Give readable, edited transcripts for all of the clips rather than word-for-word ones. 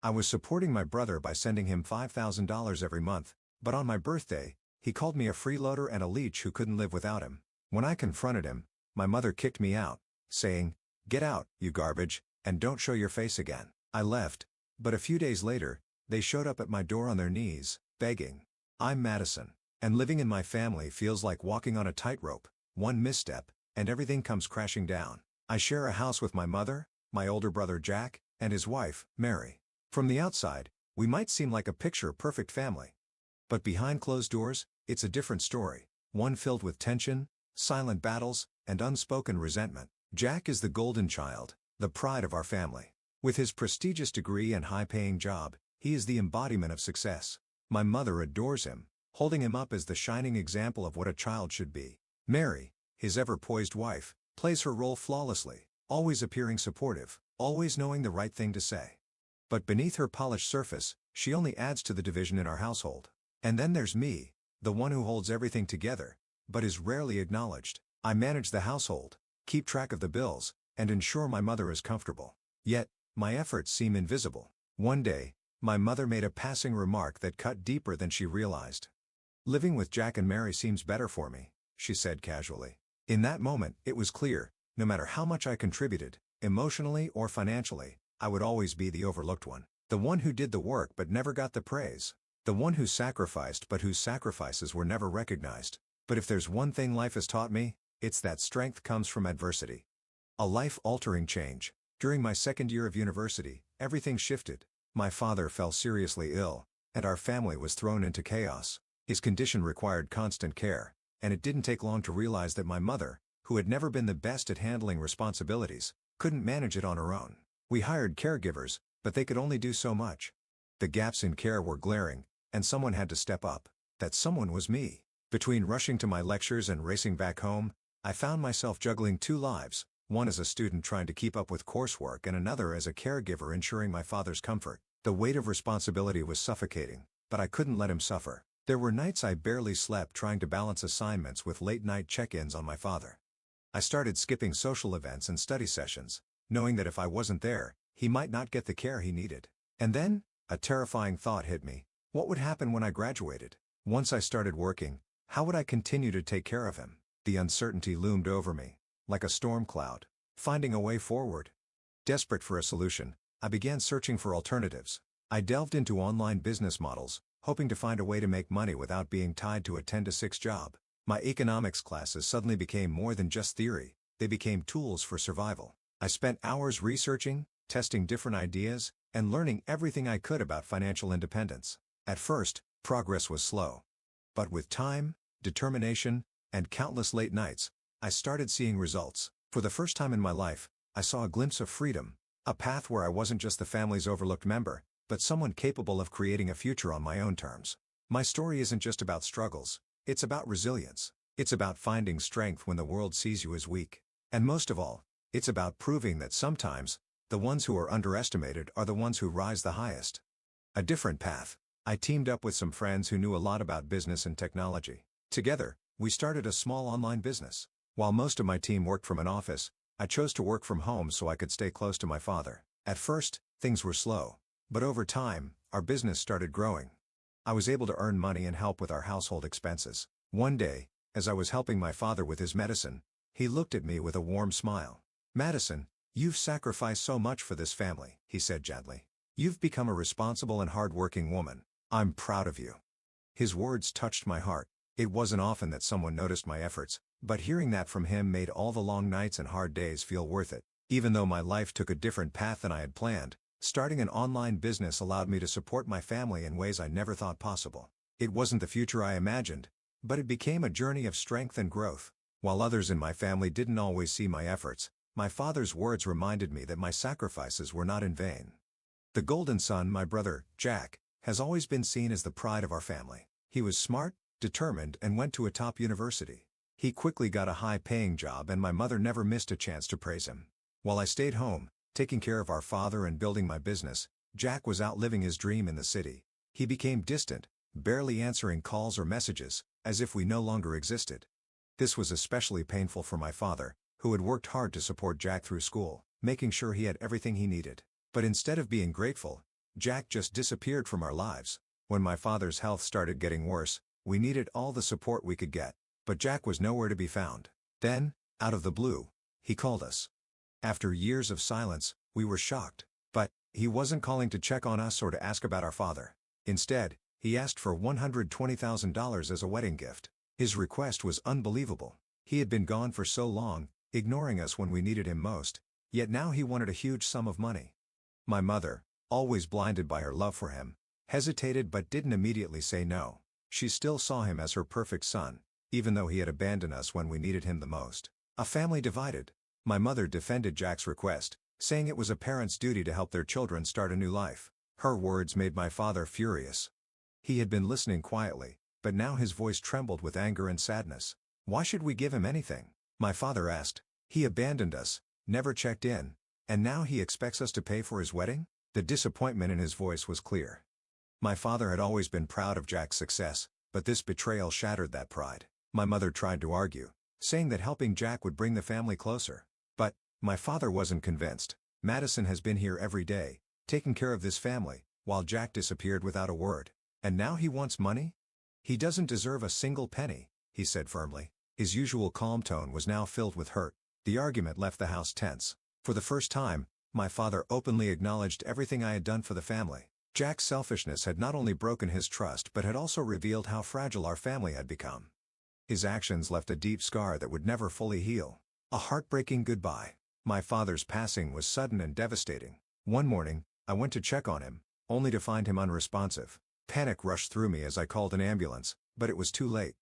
I was supporting my brother by sending him $5,000 every month, but on my birthday, he called me a freeloader and a leech who couldn't live without him. When I confronted him, my mother kicked me out, saying, "Get out, you garbage, and don't show your face again." I left, but a few days later, they showed up at my door on their knees, begging. I'm Madison, and living in my family feels like walking on a tightrope. One misstep, and everything comes crashing down. I share a house with my mother, my older brother Jack, and his wife, Mary. From the outside, we might seem like a picture-perfect family. But behind closed doors, it's a different story, one filled with tension, silent battles, and unspoken resentment. Jack is the golden child, the pride of our family. With his prestigious degree and high-paying job, he is the embodiment of success. My mother adores him, holding him up as the shining example of what a child should be. Mary, his ever-poised wife, plays her role flawlessly, always appearing supportive, always knowing the right thing to say. But beneath her polished surface, she only adds to the division in our household. And then there's me, the one who holds everything together, but is rarely acknowledged. I manage the household, keep track of the bills, and ensure my mother is comfortable. Yet, my efforts seem invisible. One day, my mother made a passing remark that cut deeper than she realized. "Living with Jack and Mary seems better for me," she said casually. In that moment, it was clear, no matter how much I contributed, emotionally or financially, I would always be the overlooked one. The one who did the work but never got the praise. The one who sacrificed but whose sacrifices were never recognized. But if there's one thing life has taught me, it's that strength comes from adversity. A life-altering change. During my second year of university, everything shifted. My father fell seriously ill, and our family was thrown into chaos. His condition required constant care, and it didn't take long to realize that my mother, who had never been the best at handling responsibilities, couldn't manage it on her own. We hired caregivers, but they could only do so much. The gaps in care were glaring, and someone had to step up. That someone was me. Between rushing to my lectures and racing back home, I found myself juggling two lives, one as a student trying to keep up with coursework and another as a caregiver ensuring my father's comfort. The weight of responsibility was suffocating, but I couldn't let him suffer. There were nights I barely slept trying to balance assignments with late-night check-ins on my father. I started skipping social events and study sessions, knowing that if I wasn't there, he might not get the care he needed. And then, a terrifying thought hit me. What would happen when I graduated? Once I started working, how would I continue to take care of him? The uncertainty loomed over me, like a storm cloud. Finding a way forward. Desperate for a solution, I began searching for alternatives. I delved into online business models, hoping to find a way to make money without being tied to a 10-to-6 job. My economics classes suddenly became more than just theory, they became tools for survival. I spent hours researching, testing different ideas, and learning everything I could about financial independence. At first, progress was slow. But with time, determination, and countless late nights, I started seeing results. For the first time in my life, I saw a glimpse of freedom, a path where I wasn't just the family's overlooked member, but someone capable of creating a future on my own terms. My story isn't just about struggles, it's about resilience. It's about finding strength when the world sees you as weak. And most of all, it's about proving that sometimes, the ones who are underestimated are the ones who rise the highest. A different path. I teamed up with some friends who knew a lot about business and technology. Together, we started a small online business. While most of my team worked from an office, I chose to work from home so I could stay close to my father. At first, things were slow. But over time, our business started growing. I was able to earn money and help with our household expenses. One day, as I was helping my father with his medicine, he looked at me with a warm smile. "Madison, you've sacrificed so much for this family," he said gently. "You've become a responsible and hard-working woman. I'm proud of you." His words touched my heart. It wasn't often that someone noticed my efforts, but hearing that from him made all the long nights and hard days feel worth it. Even though my life took a different path than I had planned, starting an online business allowed me to support my family in ways I never thought possible. It wasn't the future I imagined, but it became a journey of strength and growth. While others in my family didn't always see my efforts, my father's words reminded me that my sacrifices were not in vain. The golden son, my brother, Jack, has always been seen as the pride of our family. He was smart, determined, and went to a top university. He quickly got a high-paying job and my mother never missed a chance to praise him. While I stayed home, taking care of our father and building my business, Jack was out living his dream in the city. He became distant, barely answering calls or messages, as if we no longer existed. This was especially painful for my father, who had worked hard to support Jack through school, making sure he had everything he needed. But instead of being grateful, Jack just disappeared from our lives. When my father's health started getting worse, we needed all the support we could get, but Jack was nowhere to be found. Then, out of the blue, he called us. After years of silence, we were shocked. But he wasn't calling to check on us or to ask about our father. Instead, he asked for $120,000 as a wedding gift. His request was unbelievable. He had been gone for so long, ignoring us when we needed him most, yet now he wanted a huge sum of money. My mother, always blinded by her love for him, hesitated but didn't immediately say no. She still saw him as her perfect son, even though he had abandoned us when we needed him the most. A family divided. My mother defended Jack's request, saying it was a parent's duty to help their children start a new life. Her words made my father furious. He had been listening quietly, but now his voice trembled with anger and sadness. Why should we give him anything? My father asked. He abandoned us, never checked in, and now he expects us to pay for his wedding? The disappointment in his voice was clear. My father had always been proud of Jack's success, but this betrayal shattered that pride. My mother tried to argue, saying that helping Jack would bring the family closer. But my father wasn't convinced. Madison has been here every day, taking care of this family, while Jack disappeared without a word. And now he wants money? He doesn't deserve a single penny, he said firmly. His usual calm tone was now filled with hurt. The argument left the house tense. For the first time, my father openly acknowledged everything I had done for the family. Jack's selfishness had not only broken his trust but had also revealed how fragile our family had become. His actions left a deep scar that would never fully heal. A heartbreaking goodbye. My father's passing was sudden and devastating. One morning, I went to check on him, only to find him unresponsive. Panic rushed through me as I called an ambulance, but it was too late.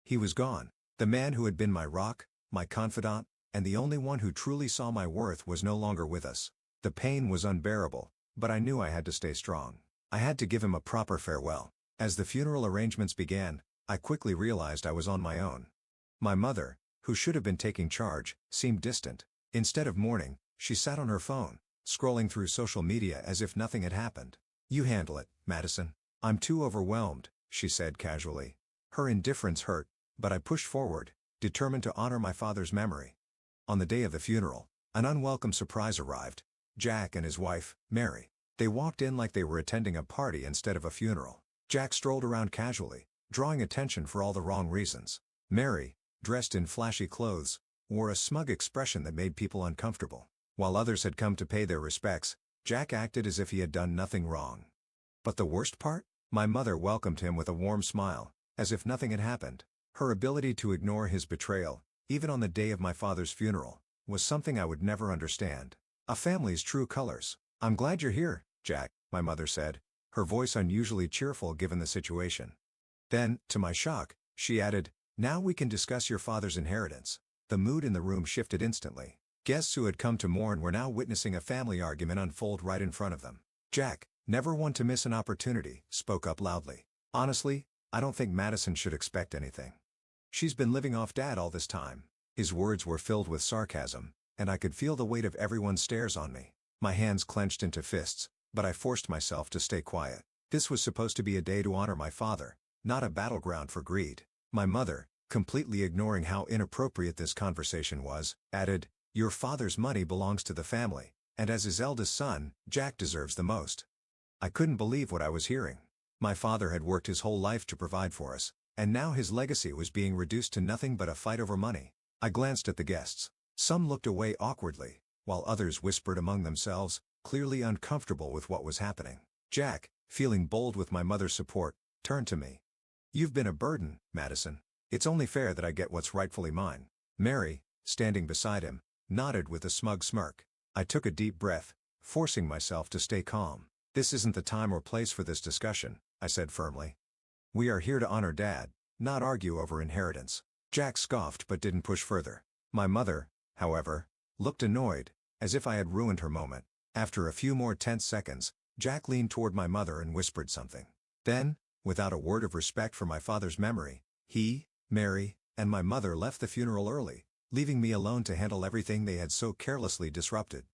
He was gone. The man who had been my rock, my confidant, and the only one who truly saw my worth was no longer with us. The pain was unbearable, but I knew I had to stay strong. I had to give him a proper farewell. As the funeral arrangements began, I quickly realized I was on my own. My mother, who should have been taking charge, seemed distant. Instead of mourning, she sat on her phone, scrolling through social media as if nothing had happened. "You handle it, Madison. I'm too overwhelmed," she said casually. Her indifference hurt, but I pushed forward, determined to honor my father's memory. On the day of the funeral, an unwelcome surprise arrived. Jack and his wife, Mary. They walked in like they were attending a party instead of a funeral. Jack strolled around casually, drawing attention for all the wrong reasons. Mary, dressed in flashy clothes, wore a smug expression that made people uncomfortable. While others had come to pay their respects, Jack acted as if he had done nothing wrong. But the worst part? My mother welcomed him with a warm smile, as if nothing had happened. Her ability to ignore his betrayal, even on the day of my father's funeral, was something I would never understand. A family's true colors. "I'm glad you're here, Jack," my mother said, her voice unusually cheerful given the situation. Then, to my shock, she added, "Now we can discuss your father's inheritance." The mood in the room shifted instantly. Guests who had come to mourn were now witnessing a family argument unfold right in front of them. Jack, never one to miss an opportunity, spoke up loudly. "Honestly, I don't think Madison should expect anything. She's been living off Dad all this time." His words were filled with sarcasm, and I could feel the weight of everyone's stares on me. My hands clenched into fists, but I forced myself to stay quiet. This was supposed to be a day to honor my father, not a battleground for greed. My mother, completely ignoring how inappropriate this conversation was, added, "Your father's money belongs to the family, and as his eldest son, Jack deserves the most." I couldn't believe what I was hearing. My father had worked his whole life to provide for us, and now his legacy was being reduced to nothing but a fight over money. I glanced at the guests. Some looked away awkwardly, while others whispered among themselves, clearly uncomfortable with what was happening. Jack, feeling bold with my mother's support, turned to me. "You've been a burden, Madison. It's only fair that I get what's rightfully mine." Mary, standing beside him, nodded with a smug smirk. I took a deep breath, forcing myself to stay calm. "This isn't the time or place for this discussion," I said firmly. "We are here to honor Dad, not argue over inheritance." Jack scoffed but didn't push further. My mother, however, looked annoyed, as if I had ruined her moment. After a few more tense seconds, Jack leaned toward my mother and whispered something. Then, without a word of respect for my father's memory, he, Mary, and my mother left the funeral early, leaving me alone to handle everything they had so carelessly disrupted.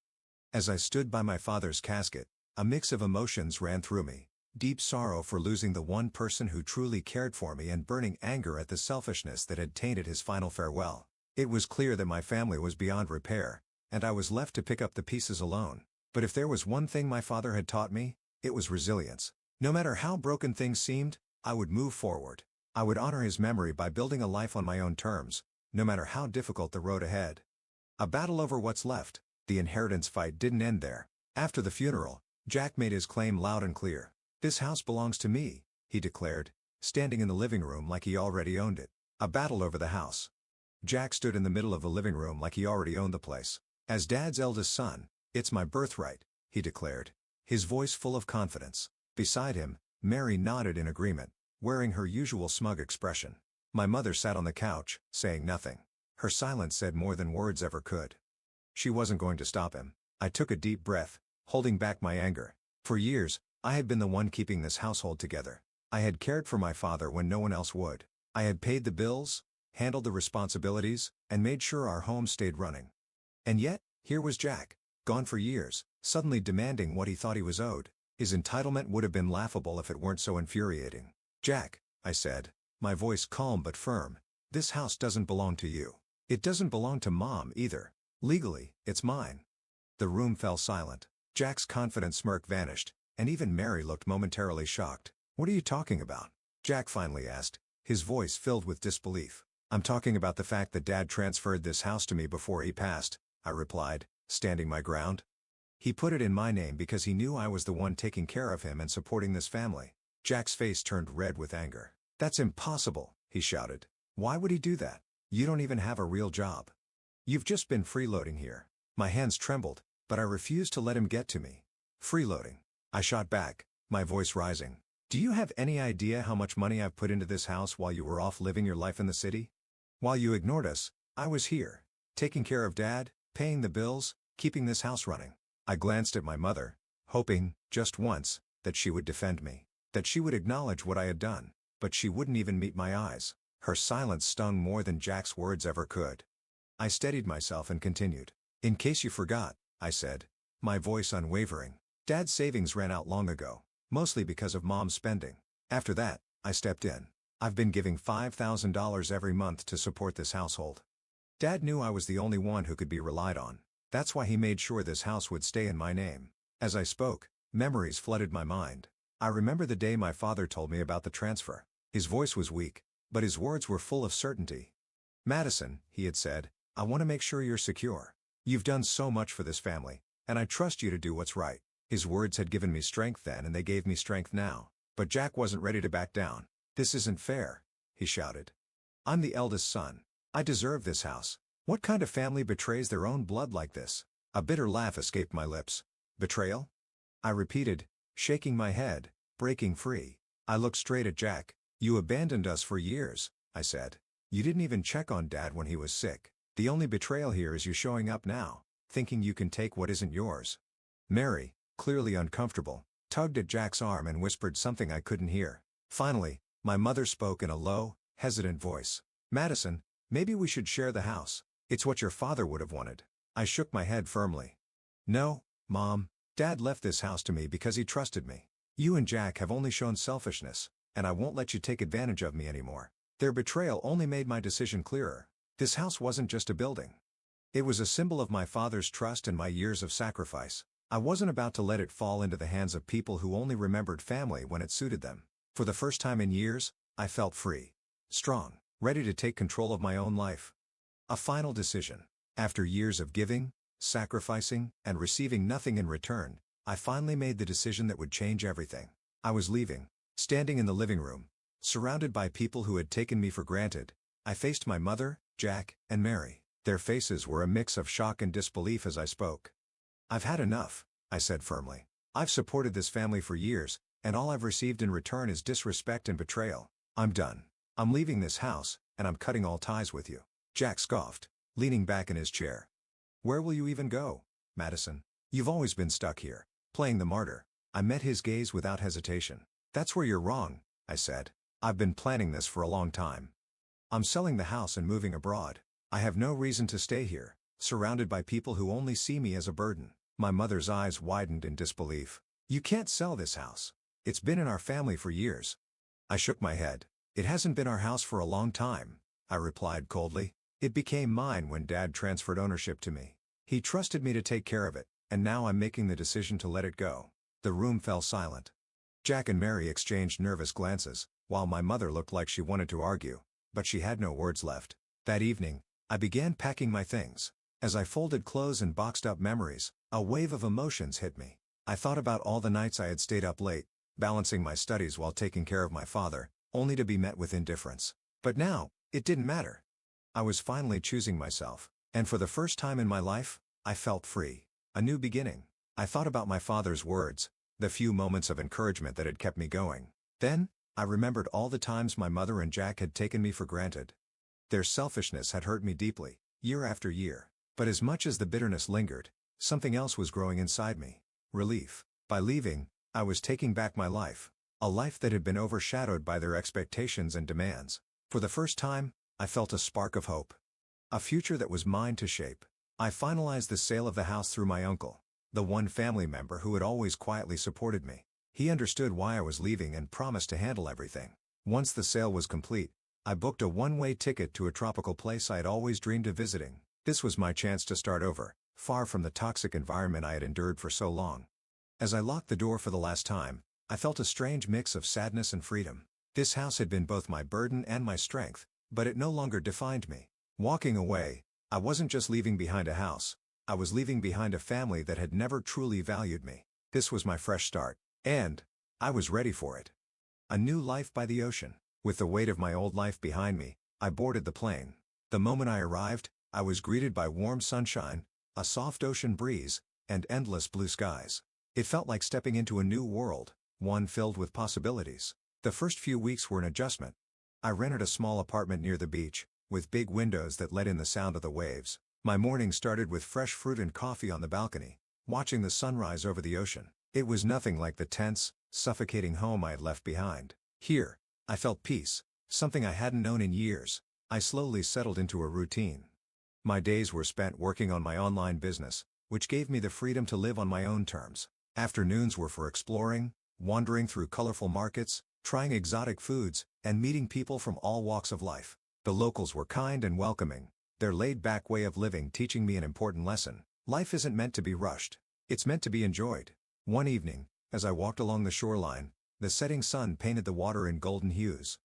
As I stood by my father's casket, a mix of emotions ran through me. Deep sorrow for losing the one person who truly cared for me and burning anger at the selfishness that had tainted his final farewell. It was clear that my family was beyond repair, and I was left to pick up the pieces alone. But if there was one thing my father had taught me, It was resilience. No matter how broken things seemed, I would move forward. I would honor his memory by building a life on my own terms, no matter how difficult the road ahead. A battle over what's left. The inheritance fight didn't end there. After the funeral, Jack made his claim loud and clear. "This house belongs to me," he declared, standing in the living room like he already owned it. A battle over the house. Jack stood in the middle of the living room like he already owned the place. "As Dad's eldest son, it's my birthright," he declared, his voice full of confidence. Beside him, Mary nodded in agreement, wearing her usual smug expression. My mother sat on the couch, saying nothing. Her silence said more than words ever could. She wasn't going to stop him. I took a deep breath, holding back my anger. For years, I had been the one keeping this household together. I had cared for my father when no one else would. I had paid the bills, handled the responsibilities, and made sure our home stayed running. And yet, here was Jack, gone for years, suddenly demanding what he thought he was owed. His entitlement would have been laughable if it weren't so infuriating. "Jack," I said, my voice calm but firm, "this house doesn't belong to you. It doesn't belong to Mom either. Legally, it's mine." The room fell silent. Jack's confident smirk vanished, and even Mary looked momentarily shocked. "What are you talking about?" Jack finally asked, his voice filled with disbelief. "I'm talking about the fact that Dad transferred this house to me before he passed," I replied, standing my ground. "He put it in my name because he knew I was the one taking care of him and supporting this family." Jack's face turned red with anger. "That's impossible," he shouted. "Why would he do that? You don't even have a real job. You've just been freeloading here." My hands trembled, but I refused to let him get to me. "Freeloading?" I shot back, my voice rising. "Do you have any idea how much money I've put into this house while you were off living your life in the city? While you ignored us, I was here, taking care of Dad, paying the bills, keeping this house running." I glanced at my mother, hoping, just once, that she would defend me, that she would acknowledge what I had done, but she wouldn't even meet my eyes. Her silence stung more than Jack's words ever could. I steadied myself and continued. "In case you forgot," I said, my voice unwavering, "Dad's savings ran out long ago, mostly because of Mom's spending. After that, I stepped in. I've been giving $5,000 every month to support this household. Dad knew I was the only one who could be relied on. That's why he made sure this house would stay in my name." As I spoke, memories flooded my mind. I remember the day my father told me about the transfer. His voice was weak, but his words were full of certainty. "Madison," he had said, "I want to make sure you're secure. You've done so much for this family, and I trust you to do what's right." His words had given me strength then and they gave me strength now. But Jack wasn't ready to back down. "This isn't fair," he shouted. "I'm the eldest son. I deserve this house. What kind of family betrays their own blood like this?" A bitter laugh escaped my lips. "Betrayal?" I repeated, shaking my head, breaking free. I looked straight at Jack. "You abandoned us for years," I said. "You didn't even check on Dad when he was sick. The only betrayal here is you showing up now, thinking you can take what isn't yours." Mary, clearly uncomfortable, tugged at Jack's arm and whispered something I couldn't hear. Finally, my mother spoke in a low, hesitant voice. "Madison, maybe we should share the house. It's what your father would have wanted." I shook my head firmly. "No, Mom. Dad left this house to me because he trusted me. You and Jack have only shown selfishness, and I won't let you take advantage of me anymore." Their betrayal only made my decision clearer. This house wasn't just a building. It was a symbol of my father's trust and my years of sacrifice. I wasn't about to let it fall into the hands of people who only remembered family when it suited them. For the first time in years, I felt free. Strong, ready to take control of my own life. A final decision. After years of giving, sacrificing, and receiving nothing in return, I finally made the decision that would change everything. I was leaving. Standing in the living room, surrounded by people who had taken me for granted, I faced my mother, Jack, and Mary. Their faces were a mix of shock and disbelief as I spoke. "I've had enough," I said firmly. "I've supported this family for years, and all I've received in return is disrespect and betrayal. I'm done. I'm leaving this house, and I'm cutting all ties with you." Jack scoffed, leaning back in his chair. "Where will you even go, Madison? You've always been stuck here, playing the martyr." I met his gaze without hesitation. "That's where you're wrong," I said. "I've been planning this for a long time. I'm selling the house and moving abroad. I have no reason to stay here, surrounded by people who only see me as a burden." My mother's eyes widened in disbelief. "You can't sell this house. It's been in our family for years." I shook my head. "It hasn't been our house for a long time," I replied coldly. "It became mine when Dad transferred ownership to me. He trusted me to take care of it, and now I'm making the decision to let it go." The room fell silent. Jack and Mary exchanged nervous glances, while my mother looked like she wanted to argue, but she had no words left. That evening, I began packing my things. As I folded clothes and boxed up memories, a wave of emotions hit me. I thought about all the nights I had stayed up late, balancing my studies while taking care of my father, only to be met with indifference. But now, it didn't matter. I was finally choosing myself, and for the first time in my life, I felt free. A new beginning. I thought about my father's words, the few moments of encouragement that had kept me going. Then, I remembered all the times my mother and Jack had taken me for granted. Their selfishness had hurt me deeply, year after year. But as much as the bitterness lingered, something else was growing inside me. Relief. By leaving, I was taking back my life. A life that had been overshadowed by their expectations and demands. For the first time, I felt a spark of hope. A future that was mine to shape. I finalized the sale of the house through my uncle, the one family member who had always quietly supported me. He understood why I was leaving and promised to handle everything. Once the sale was complete, I booked a one-way ticket to a tropical place I had always dreamed of visiting. This was my chance to start over, far from the toxic environment I had endured for so long. As I locked the door for the last time, I felt a strange mix of sadness and freedom. This house had been both my burden and my strength, but it no longer defined me. Walking away, I wasn't just leaving behind a house, I was leaving behind a family that had never truly valued me. This was my fresh start, and I was ready for it. A new life by the ocean. With the weight of my old life behind me, I boarded the plane. The moment I arrived, I was greeted by warm sunshine, a soft ocean breeze, and endless blue skies. It felt like stepping into a new world, one filled with possibilities. The first few weeks were an adjustment. I rented a small apartment near the beach, with big windows that let in the sound of the waves. My morning started with fresh fruit and coffee on the balcony, watching the sunrise over the ocean. It was nothing like the tense, suffocating home I had left behind. Here, I felt peace, something I hadn't known in years. I slowly settled into a routine. My days were spent working on my online business, which gave me the freedom to live on my own terms. Afternoons were for exploring, wandering through colorful markets, trying exotic foods, and meeting people from all walks of life. The locals were kind and welcoming, their laid-back way of living teaching me an important lesson. Life isn't meant to be rushed. It's meant to be enjoyed. One evening, as I walked along the shoreline, the setting sun painted the water in golden hues.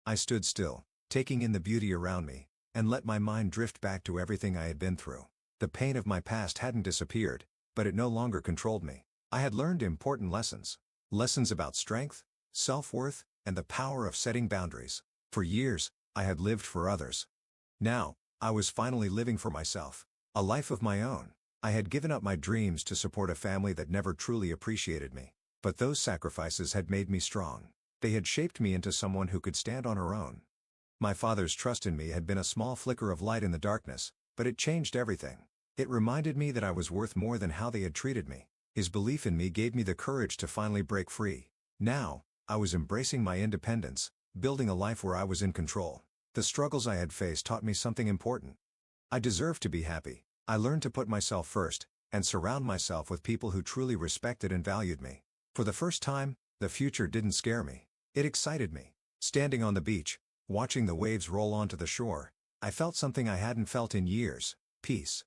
I stood still, taking in the beauty around me, and let my mind drift back to everything I had been through. The pain of my past hadn't disappeared, but it no longer controlled me. I had learned important lessons. Lessons about strength, self-worth, and the power of setting boundaries. For years, I had lived for others. Now, I was finally living for myself. A life of my own. I had given up my dreams to support a family that never truly appreciated me. But those sacrifices had made me strong. They had shaped me into someone who could stand on her own. My father's trust in me had been a small flicker of light in the darkness, but it changed everything. It reminded me that I was worth more than how they had treated me. His belief in me gave me the courage to finally break free. Now, I was embracing my independence, building a life where I was in control. The struggles I had faced taught me something important. I deserved to be happy. I learned to put myself first, and surround myself with people who truly respected and valued me. For the first time, the future didn't scare me. It excited me. Standing on the beach, watching the waves roll onto the shore, I felt something I hadn't felt in years: peace.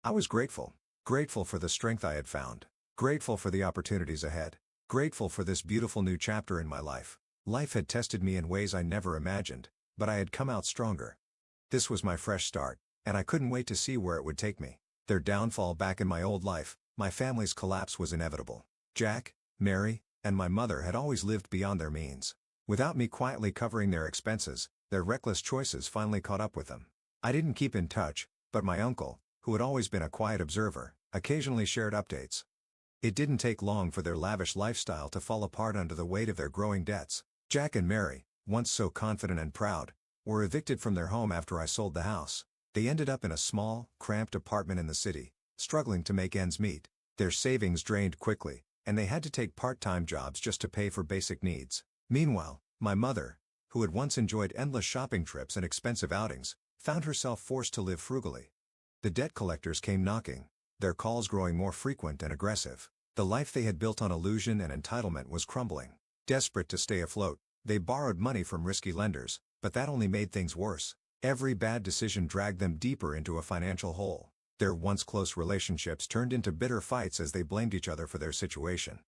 I was grateful. Grateful for the strength I had found. Grateful for the opportunities ahead. Grateful for this beautiful new chapter in my life. Life had tested me in ways I never imagined, but I had come out stronger. This was my fresh start, and I couldn't wait to see where it would take me. Their downfall back in my old life, my family's collapse was inevitable. Jack, Mary, and my mother had always lived beyond their means. Without me quietly covering their expenses, their reckless choices finally caught up with them. I didn't keep in touch, but my uncle, who had always been a quiet observer, occasionally shared updates. It didn't take long for their lavish lifestyle to fall apart under the weight of their growing debts. Jack and Mary, once so confident and proud, were evicted from their home after I sold the house. They ended up in a small, cramped apartment in the city, struggling to make ends meet. Their savings drained quickly, and they had to take part-time jobs just to pay for basic needs. Meanwhile, my mother, who had once enjoyed endless shopping trips and expensive outings, found herself forced to live frugally. The debt collectors came knocking, their calls growing more frequent and aggressive. The life they had built on illusion and entitlement was crumbling. Desperate to stay afloat, they borrowed money from risky lenders, but that only made things worse. Every bad decision dragged them deeper into a financial hole. Their once close relationships turned into bitter fights as they blamed each other for their situation.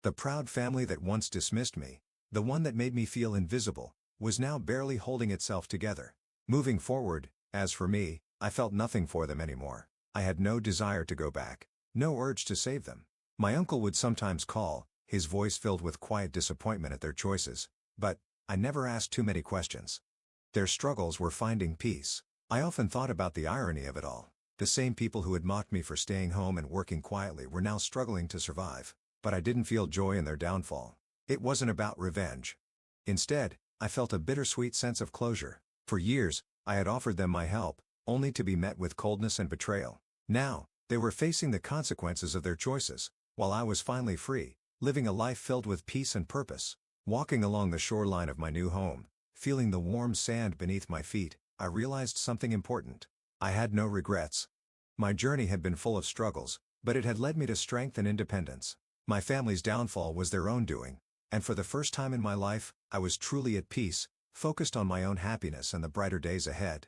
The proud family that once dismissed me, the one that made me feel invisible, was now barely holding itself together. Moving forward, as for me, I felt nothing for them anymore. I had no desire to go back, no urge to save them. My uncle would sometimes call, his voice filled with quiet disappointment at their choices, but I never asked too many questions. Their struggles were finding peace. I often thought about the irony of it all. The same people who had mocked me for staying home and working quietly were now struggling to survive, but I didn't feel joy in their downfall. It wasn't about revenge. Instead, I felt a bittersweet sense of closure. For years, I had offered them my help, only to be met with coldness and betrayal. Now, they were facing the consequences of their choices, while I was finally free, living a life filled with peace and purpose. Walking along the shoreline of my new home, feeling the warm sand beneath my feet, I realized something important. I had no regrets. My journey had been full of struggles, but it had led me to strength and independence. My family's downfall was their own doing, and for the first time in my life, I was truly at peace, focused on my own happiness and the brighter days ahead.